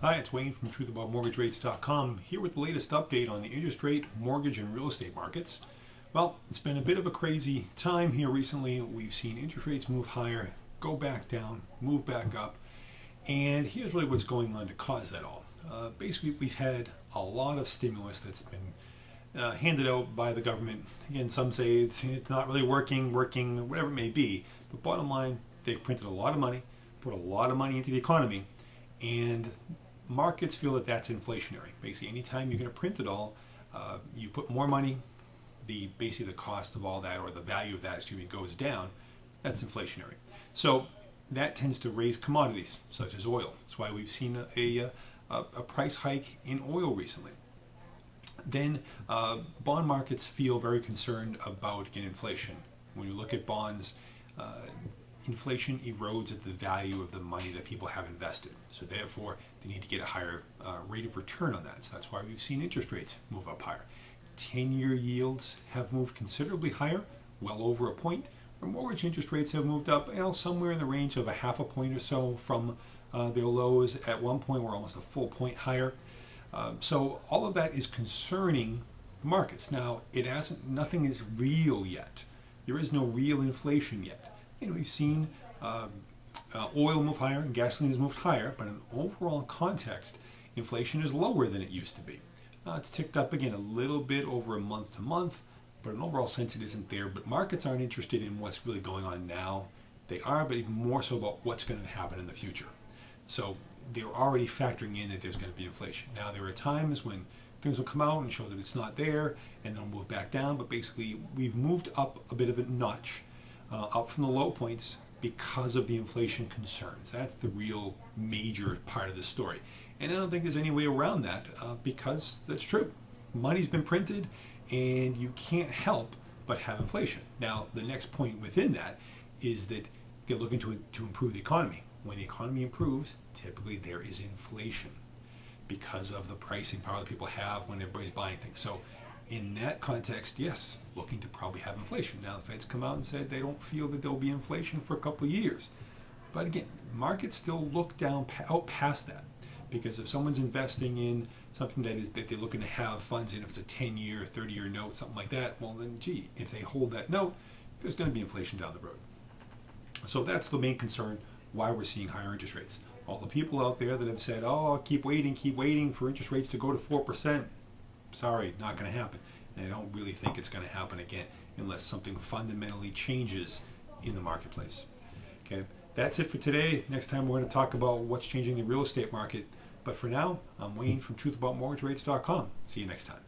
Hi, it's Wayne from truthaboutmortgagerates.com here with the latest update on the interest rate, mortgage, and real estate markets. Well, it's been a bit of a crazy time here recently. We've seen interest rates move higher, go back down, move back up, and here's really what's going on to cause that all. Basically, we've had a lot of stimulus that's been handed out by the government. Again, some say it's not really working, whatever it may be. But bottom line, they've printed a lot of money, put a lot of money into the economy, and markets feel that that's inflationary. Basically, anytime you're going to print it all, you put more money, basically the cost of all that, or the value of that, goes down. That's inflationary. So that tends to raise commodities such as oil. That's why we've seen a price hike in oil recently. Then bond markets feel very concerned about, again, inflation. When you look at bonds, inflation erodes at the value of the money that people have invested. So therefore, they need to get a higher rate of return on that. So that's why we've seen interest rates move up higher. 10-year yields have moved considerably higher, well over a point. Where mortgage interest rates have moved up, somewhere in the range of a half a point or so from their lows. At one point, we're almost a full point higher. So all of that is concerning the markets. Now, nothing is real yet. There is no real inflation yet. And we've seen oil move higher and gasoline has moved higher, but in overall context, inflation is lower than it used to be. It's ticked up again a little bit over a month to month, but in overall sense it isn't there. But markets aren't interested in what's really going on now. They are, but even more so about what's going to happen in the future. So they're already factoring in that there's going to be inflation. Now, there are times when things will come out and show that it's not there, and then move back down. But basically, we've moved up a bit of a notch, up from the low points because of the inflation concerns. That's the real major part of the story. And I don't think there's any way around that because that's true. Money's been printed, and you can't help but have inflation. Now, the next point within that is that they're looking to improve the economy. When the economy improves, typically there is inflation because of the pricing power that people have when everybody's buying things. So in that context, yes, looking to probably have inflation. Now, the Fed's come out and said they don't feel that there'll be inflation for a couple of years. But again, markets still look out past that, because if someone's investing in something that they're looking to have funds in, if it's a 10-year, 30-year note, something like that, well then, gee, if they hold that note, there's going to be inflation down the road. So that's the main concern why we're seeing higher interest rates. All the people out there that have said, oh, keep waiting for interest rates to go to 4%, sorry, not going to happen. And I don't really think it's going to happen again unless something fundamentally changes in the marketplace. Okay, that's it for today. Next time we're going to talk about what's changing the real estate market. But for now, I'm Wayne from truthaboutmortgagerates.com. See you next time.